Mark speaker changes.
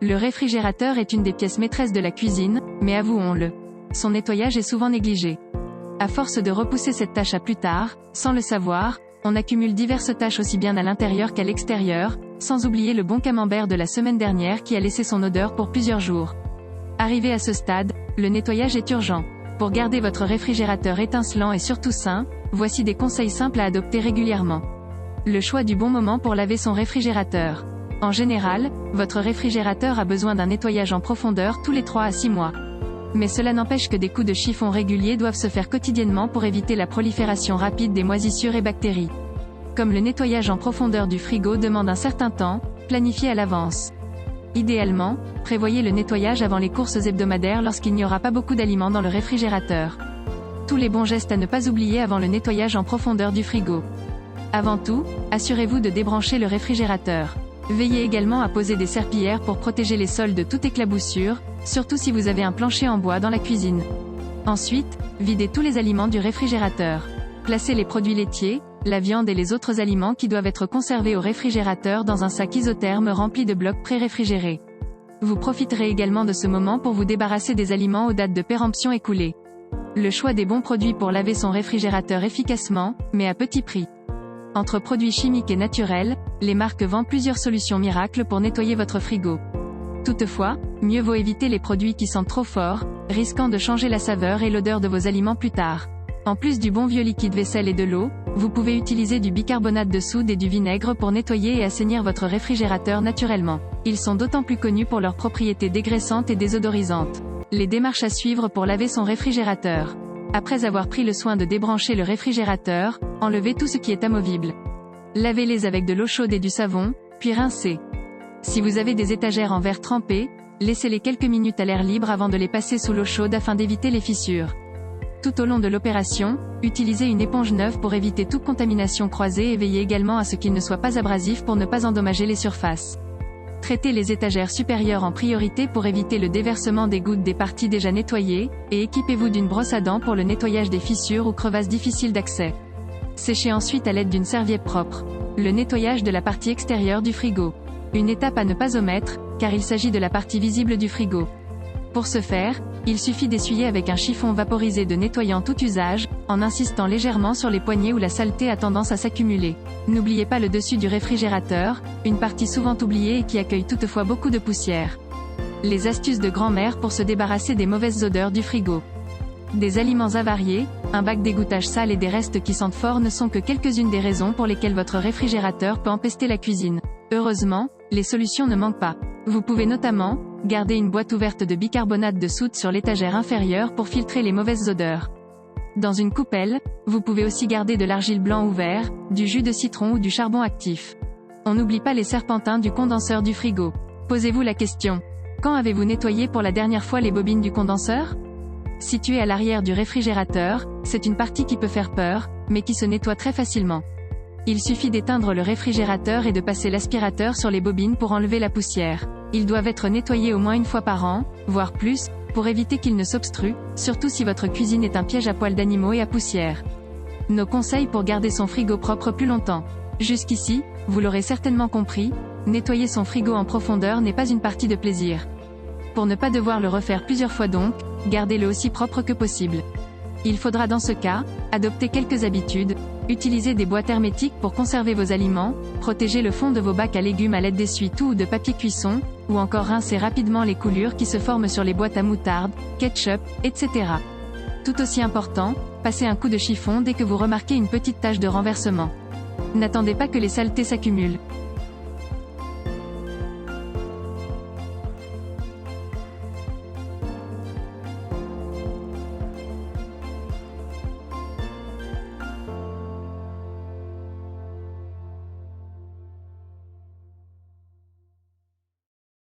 Speaker 1: Le réfrigérateur est une des pièces maîtresses de la cuisine, mais avouons-le. Son nettoyage est souvent négligé. À force de repousser cette tâche à plus tard, sans le savoir, on accumule diverses tâches aussi bien à l'intérieur qu'à l'extérieur, sans oublier le bon camembert de la semaine dernière qui a laissé son odeur pour plusieurs jours. Arrivé à ce stade, le nettoyage est urgent. Pour garder votre réfrigérateur étincelant et surtout sain, voici des conseils simples à adopter régulièrement. Le choix du bon moment pour laver son réfrigérateur. En général, votre réfrigérateur a besoin d'un nettoyage en profondeur tous les 3 à 6 mois. Mais cela n'empêche que des coups de chiffon réguliers doivent se faire quotidiennement pour éviter la prolifération rapide des moisissures et bactéries. Comme le nettoyage en profondeur du frigo demande un certain temps, planifié à l'avance. Idéalement, prévoyez le nettoyage avant les courses hebdomadaires lorsqu'il n'y aura pas beaucoup d'aliments dans le réfrigérateur. Tous les bons gestes à ne pas oublier avant le nettoyage en profondeur du frigo. Avant tout, assurez-vous de débrancher le réfrigérateur. Veillez également à poser des serpillères pour protéger les sols de toute éclaboussure, surtout si vous avez un plancher en bois dans la cuisine. Ensuite, videz tous les aliments du réfrigérateur. Placez les produits laitiers, la viande et les autres aliments qui doivent être conservés au réfrigérateur dans un sac isotherme rempli de blocs pré-réfrigérés. Vous profiterez également de ce moment pour vous débarrasser des aliments aux dates de péremption écoulées. Le choix des bons produits pour laver son réfrigérateur efficacement, mais à petit prix. Entre produits chimiques et naturels, les marques vendent plusieurs solutions miracles pour nettoyer votre frigo. Toutefois, mieux vaut éviter les produits qui sentent trop fort, risquant de changer la saveur et l'odeur de vos aliments plus tard. En plus du bon vieux liquide vaisselle et de l'eau, vous pouvez utiliser du bicarbonate de soude et du vinaigre pour nettoyer et assainir votre réfrigérateur naturellement. Ils sont d'autant plus connus pour leurs propriétés dégraissantes et désodorisantes. Les démarches à suivre pour laver son réfrigérateur. Après avoir pris le soin de débrancher le réfrigérateur, enlevez tout ce qui est amovible. Lavez-les avec de l'eau chaude et du savon, puis rincez. Si vous avez des étagères en verre trempé, laissez-les quelques minutes à l'air libre avant de les passer sous l'eau chaude afin d'éviter les fissures. Tout au long de l'opération, utilisez une éponge neuve pour éviter toute contamination croisée et veillez également à ce qu'il ne soit pas abrasif pour ne pas endommager les surfaces. Traitez les étagères supérieures en priorité pour éviter le déversement des gouttes des parties déjà nettoyées, et équipez-vous d'une brosse à dents pour le nettoyage des fissures ou crevasses difficiles d'accès. Séchez ensuite à l'aide d'une serviette propre. Le nettoyage de la partie extérieure du frigo. Une étape à ne pas omettre, car il s'agit de la partie visible du frigo. Pour ce faire, il suffit d'essuyer avec un chiffon vaporisé de nettoyant tout usage, en insistant légèrement sur les poignées où la saleté a tendance à s'accumuler. N'oubliez pas le dessus du réfrigérateur, une partie souvent oubliée et qui accueille toutefois beaucoup de poussière. Les astuces de grand-mère pour se débarrasser des mauvaises odeurs du frigo. Des aliments avariés, un bac d'égouttage sale et des restes qui sentent fort ne sont que quelques-unes des raisons pour lesquelles votre réfrigérateur peut empester la cuisine. Heureusement, les solutions ne manquent pas. Vous pouvez notamment garder une boîte ouverte de bicarbonate de soude sur l'étagère inférieure pour filtrer les mauvaises odeurs. Dans une coupelle, vous pouvez aussi garder de l'argile blanc ou vert, du jus de citron ou du charbon actif. On n'oublie pas les serpentins du condenseur du frigo. Posez-vous la question. Quand avez-vous nettoyé pour la dernière fois les bobines du condenseur ? Située à l'arrière du réfrigérateur, c'est une partie qui peut faire peur, mais qui se nettoie très facilement. Il suffit d'éteindre le réfrigérateur et de passer l'aspirateur sur les bobines pour enlever la poussière. Ils doivent être nettoyés au moins une fois par an, voire plus, pour éviter qu'ils ne s'obstruent, surtout si votre cuisine est un piège à poils d'animaux et à poussière. Nos conseils pour garder son frigo propre plus longtemps. Jusqu'ici, vous l'aurez certainement compris, nettoyer son frigo en profondeur n'est pas une partie de plaisir. Pour ne pas devoir le refaire plusieurs fois donc, gardez-le aussi propre que possible. Il faudra dans ce cas, adopter quelques habitudes, utiliser des boîtes hermétiques pour conserver vos aliments, protéger le fond de vos bacs à légumes à l'aide d'essuie-tout ou de papier cuisson, ou encore rincer rapidement les coulures qui se forment sur les boîtes à moutarde, ketchup, etc. Tout aussi important, passez un coup de chiffon dès que vous remarquez une petite tache de renversement. N'attendez pas que les saletés s'accumulent.